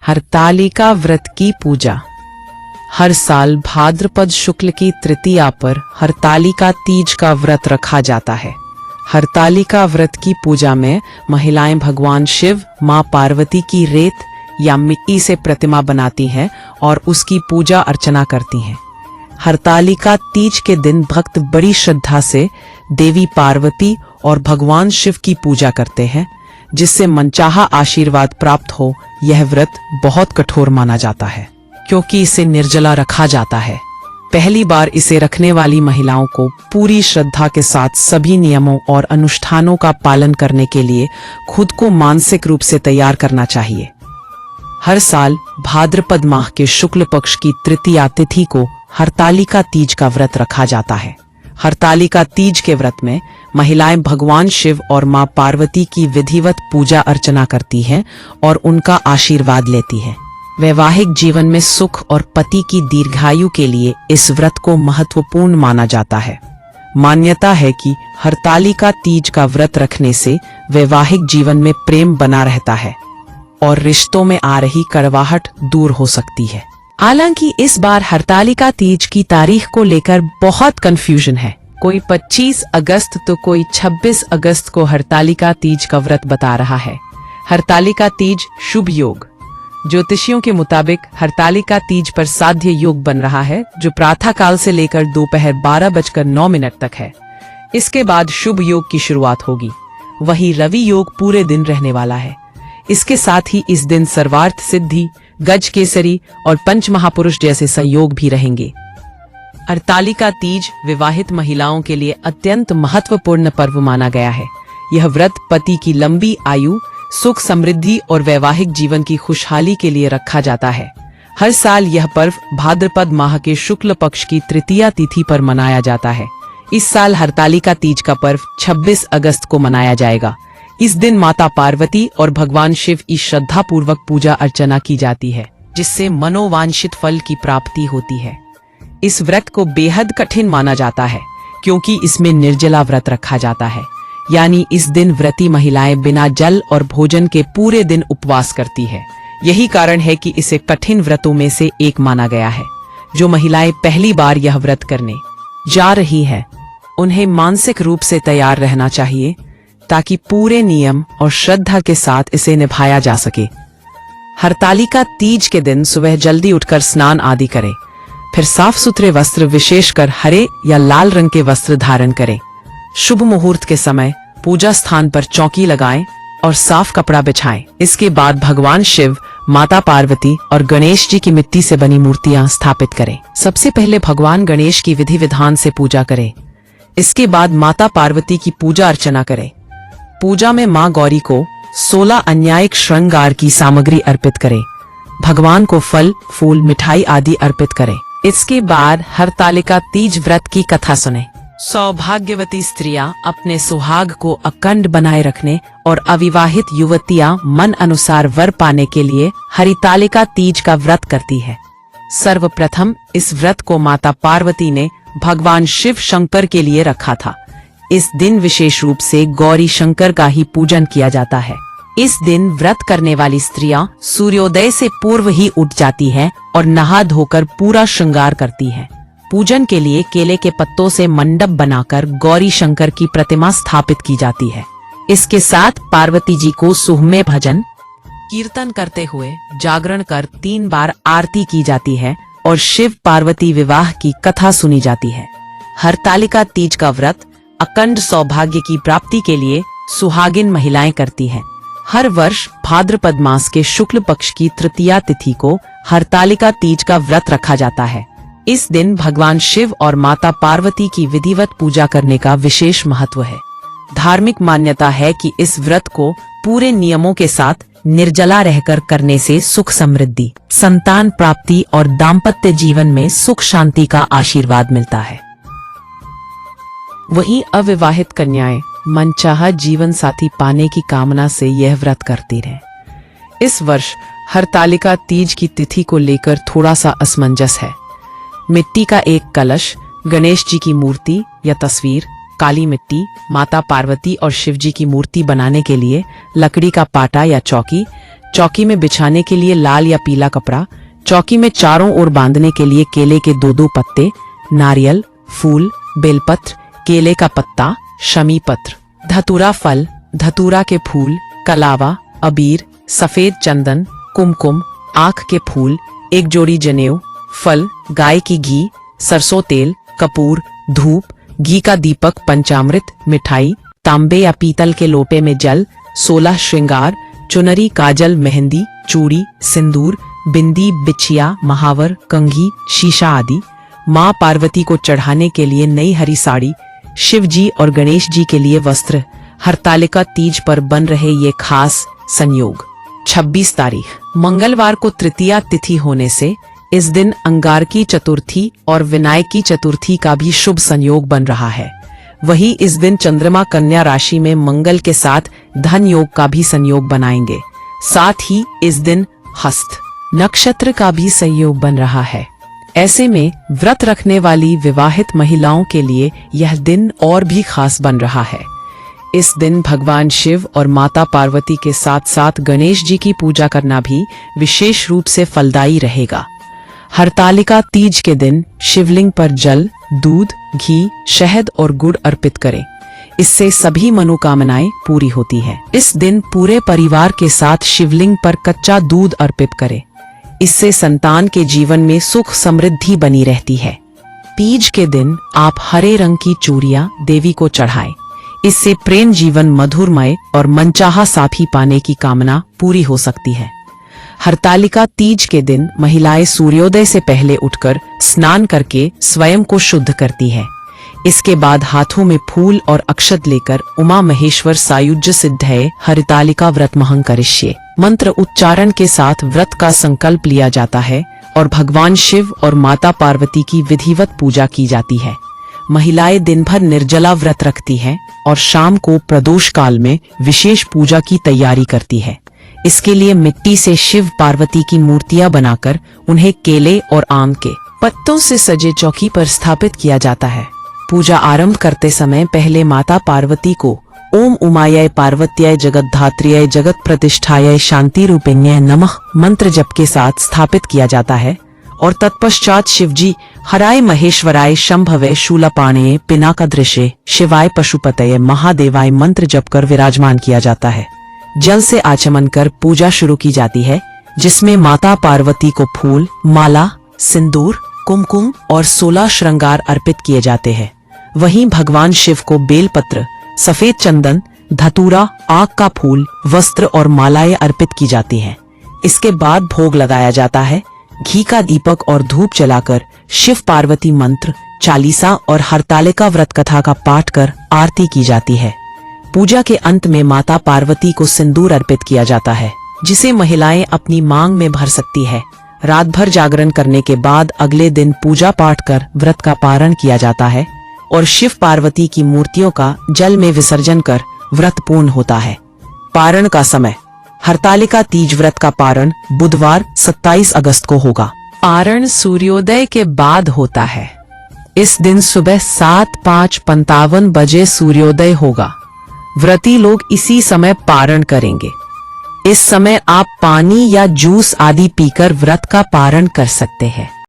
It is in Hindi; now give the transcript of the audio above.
हरतालिका व्रत की पूजा। हर साल भाद्रपद शुक्ल की तृतीया पर हरतालिका तीज का व्रत रखा जाता है। हरतालिका व्रत की पूजा में महिलाएं भगवान शिव, मां पार्वती की रेत या मिट्टी से प्रतिमा बनाती हैं और उसकी पूजा अर्चना करती हैं। हरतालिका तीज के दिन भक्त बड़ी श्रद्धा से देवी पार्वती और भगवान शिव की पूजा करते हैं, जिससे मनचाहा आशीर्वाद प्राप्त हो। यह व्रत बहुत कठोर माना जाता है क्योंकि इसे निर्जला रखा जाता है। पहली बार इसे रखने वाली महिलाओं को पूरी श्रद्धा के साथ सभी नियमों और अनुष्ठानों का पालन करने के लिए खुद को मानसिक रूप से तैयार करना चाहिए। हर साल भाद्रपद माह के शुक्ल पक्ष की तृतीया तिथि को हरतालिका तीज का व्रत रखा जाता है। हरतालिका तीज के व्रत में महिलाएं भगवान शिव और मां पार्वती की विधिवत पूजा अर्चना करती हैं और उनका आशीर्वाद लेती हैं। वैवाहिक जीवन में सुख और पति की दीर्घायु के लिए इस व्रत को महत्वपूर्ण माना जाता है। मान्यता है कि हरतालिका तीज का व्रत रखने से वैवाहिक जीवन में प्रेम बना रहता है और रिश्तों में आ रही कड़वाहट दूर हो सकती है। हालांकि इस बार हरतालिका तीज की तारीख को लेकर बहुत कंफ्यूजन है। कोई 25 अगस्त तो कोई 26 अगस्त को हरतालिका तीज का व्रत बता रहा है। हरतालिका तीज शुभ योग। ज्योतिषियों के मुताबिक हरतालिका तीज पर साध्य योग बन रहा है, जो प्रातः काल से लेकर दोपहर 12:09 तक है। इसके बाद शुभ योग की शुरुआत होगी। वहीं रवि योग पूरे दिन रहने वाला है। इसके साथ ही इस दिन सर्वार्थ सिद्धि, गज केसरी और पंच महापुरुष जैसे संयोग भी रहेंगे। हरतालिका तीज विवाहित महिलाओं के लिए अत्यंत महत्वपूर्ण पर्व माना गया है। यह व्रत पति की लंबी आयु, सुख समृद्धि और वैवाहिक जीवन की खुशहाली के लिए रखा जाता है। हर साल यह पर्व भाद्रपद माह के शुक्ल पक्ष की तृतीया तिथि पर मनाया जाता है। इस साल हरतालिका तीज का पर्व 26 अगस्त को मनाया जाएगा। इस दिन माता पार्वती और भगवान शिव की श्रद्धा पूर्वक पूजा अर्चना की जाती है, जिससे मनोवांछित फल की प्राप्ति होती है। इस व्रत को बेहद कठिन माना जाता है क्योंकि इसमें निर्जला व्रत रखा जाता है, यानी इस दिन व्रती महिलाएं बिना जल और भोजन के पूरे दिन उपवास करती है। यही कारण है कि इसे कठिन व्रतों में से एक माना गया है। जो महिलाएं पहली बार यह व्रत करने जा रही है, उन्हें मानसिक रूप से तैयार रहना चाहिए ताकि पूरे नियम और श्रद्धा के साथ इसे निभाया जा सके। हरतालिका तीज के दिन सुबह जल्दी उठकर स्नान आदि करें, फिर साफ सुथरे वस्त्र, विशेषकर हरे या लाल रंग के वस्त्र धारण करें। शुभ मुहूर्त के समय पूजा स्थान पर चौकी लगाएं और साफ कपड़ा बिछाएं। इसके बाद भगवान शिव, माता पार्वती और गणेश जी की मिट्टी से बनी मूर्तियां स्थापित करें। सबसे पहले भगवान गणेश की विधि विधान से पूजा करें। इसके बाद माता पार्वती की पूजा अर्चना करें। पूजा में मां गौरी को 16 अन्यायिक श्रृंगार की सामग्री अर्पित करें। भगवान को फल, फूल, मिठाई आदि अर्पित करें। इसके बाद हरतालिका तीज व्रत की कथा सुने। सौभाग्यवती स्त्रियां अपने सुहाग को अखंड बनाए रखने और अविवाहित युवतियां मन अनुसार वर पाने के लिए हरतालिका तीज का व्रत करती है। सर्वप्रथम इस व्रत को माता पार्वती ने भगवान शिव शंकर के लिए रखा था। इस दिन विशेष रूप से गौरी शंकर का ही पूजन किया जाता है। इस दिन व्रत करने वाली स्त्रियां सूर्योदय से पूर्व ही उठ जाती हैं और नहा धोकर पूरा श्रृंगार करती हैं। पूजन के लिए केले के पत्तों से मंडप बनाकर गौरी शंकर की प्रतिमा स्थापित की जाती है। इसके साथ पार्वती जी को सुहमे भजन कीर्तन करते हुए जागरण कर 3 बार आरती की जाती है और शिव पार्वती विवाह की कथा सुनी जाती है। हरतालिका तीज का व्रत अखंड सौभाग्य की प्राप्ति के लिए सुहागिन महिलाएं करती हैं। हर वर्ष भाद्रपद मास के शुक्ल पक्ष की तृतीया तिथि को हरतालिका तीज का व्रत रखा जाता है। इस दिन भगवान शिव और माता पार्वती की विधिवत पूजा करने का विशेष महत्व है। धार्मिक मान्यता है कि इस व्रत को पूरे नियमों के साथ निर्जला रहकर करने से सुख समृद्धि, संतान प्राप्ति और दाम्पत्य जीवन में सुख शांति का आशीर्वाद मिलता है। वहीं अविवाहित कन्याएं मनचाहा जीवन साथी पाने की कामना से यह व्रत करती रहे। इस वर्ष हरतालिका तीज की तिथि को लेकर थोड़ा सा असमंजस है। मिट्टी का एक कलश, गणेश जी की मूर्ति या तस्वीर, काली मिट्टी, माता पार्वती और शिव जी की मूर्ति बनाने के लिए लकड़ी का पाटा या चौकी, चौकी में बिछाने के लिए लाल या पीला कपड़ा, चौकी में चारों ओर बांधने के लिए केले के 2-2 पत्ते, नारियल, फूल, बेलपत्र, केले का पत्ता, शमी पत्र, धतूरा फल, धतूरा के फूल, कलावा, अबीर, सफेद चंदन, कुमकुम, आंख के फूल, एक जोड़ी जनेऊ, फल, गाय की घी, सरसों तेल, कपूर, धूप, घी का दीपक, पंचामृत, मिठाई, तांबे या पीतल के लोटे में जल, 16 श्रृंगार, चुनरी, काजल, मेहंदी, चूड़ी, सिंदूर, बिंदी, बिछिया, महावर, कंघी, शीशा आदि। मां पार्वती को चढ़ाने के लिए नई हरी साड़ी, शिव जी और गणेश जी के लिए वस्त्र। हरतालिका तीज पर बन रहे ये खास संयोग। 26 तारीख मंगलवार को तृतीया तिथि होने से इस दिन अंगारकी चतुर्थी और विनायकी चतुर्थी का भी शुभ संयोग बन रहा है। वहीं इस दिन चंद्रमा कन्या राशि में मंगल के साथ धन योग का भी संयोग बनाएंगे। साथ ही इस दिन हस्त नक्षत्र का भी संयोग बन रहा है। ऐसे में व्रत रखने वाली विवाहित महिलाओं के लिए यह दिन और भी खास बन रहा है। इस दिन भगवान शिव और माता पार्वती के साथ साथ गणेश जी की पूजा करना भी विशेष रूप से फलदायी रहेगा। हरतालिका तीज के दिन शिवलिंग पर जल, दूध, घी, शहद और गुड़ अर्पित करें। इससे सभी मनोकामनाएं पूरी होती है। इस दिन पूरे परिवार के साथ शिवलिंग पर कच्चा दूध अर्पित करें। इससे संतान के जीवन में सुख समृद्धि बनी रहती है। तीज के दिन आप हरे रंग की चूड़ियां देवी को चढ़ाएं। इससे प्रेम जीवन मधुरमय और मनचाहा साथी पाने की कामना पूरी हो सकती है। हरतालिका तीज के दिन महिलाएं सूर्योदय से पहले उठकर स्नान करके स्वयं को शुद्ध करती है। इसके बाद हाथों में फूल और अक्षत लेकर उमा महेश्वर सायुज्य सिद्धये हरतालिका व्रत महं करिष्ये मंत्र उच्चारण के साथ व्रत का संकल्प लिया जाता है और भगवान शिव और माता पार्वती की विधिवत पूजा की जाती है। महिलाएं दिन भर निर्जला व्रत रखती हैं और शाम को प्रदोष काल में विशेष पूजा की तैयारी करती है। इसके लिए मिट्टी से शिव पार्वती की मूर्तियां बनाकर उन्हें केले और आम के पत्तों से सजे चौकी पर स्थापित किया जाता है। पूजा आरंभ करते समय पहले माता पार्वती को ओम उमाय पार्वत्याय जगद्धात्र्याय जगत प्रतिष्ठाय शांति रूपिण्य नमः मंत्र जप के साथ स्थापित किया जाता है और तत्पश्चात शिवजी हराय महेश्वराय शंभवे शूलपाणे पिनाकदृशे शिवाय पशुपतये महादेवाय मंत्र जप कर विराजमान किया जाता है। जल से आचमन कर पूजा शुरू की जाती है, जिसमें माता पार्वती को फूल, माला, सिंदूर, कुमकुम और 16 श्रृंगार अर्पित किए जाते हैं। वहीं भगवान शिव को बेलपत्र, सफेद चंदन, धतूरा, आक का फूल, वस्त्र और मालाएं अर्पित की जाती हैं। इसके बाद भोग लगाया जाता है। घी का दीपक और धूप जलाकर शिव पार्वती मंत्र, चालीसा और हरतालिका व्रत कथा का पाठ कर आरती की जाती है। पूजा के अंत में माता पार्वती को सिंदूर अर्पित किया जाता है, जिसे महिलाएं अपनी मांग में भर सकती है। रात भर जागरण करने के बाद अगले दिन पूजा पाठ कर व्रत का पारण किया जाता है और शिव पार्वती की मूर्तियों का जल में विसर्जन कर व्रत पूर्ण होता है। पारण का समय हरतालिका तीज व्रत का पारण बुधवार 27 अगस्त को होगा। पारण सूर्योदय के बाद होता है। इस दिन सुबह 7:55 बजे सूर्योदय होगा। व्रती लोग इसी समय पारण करेंगे। इस समय आप पानी या जूस आदि पीकर व्रत का पारण कर सकते हैं।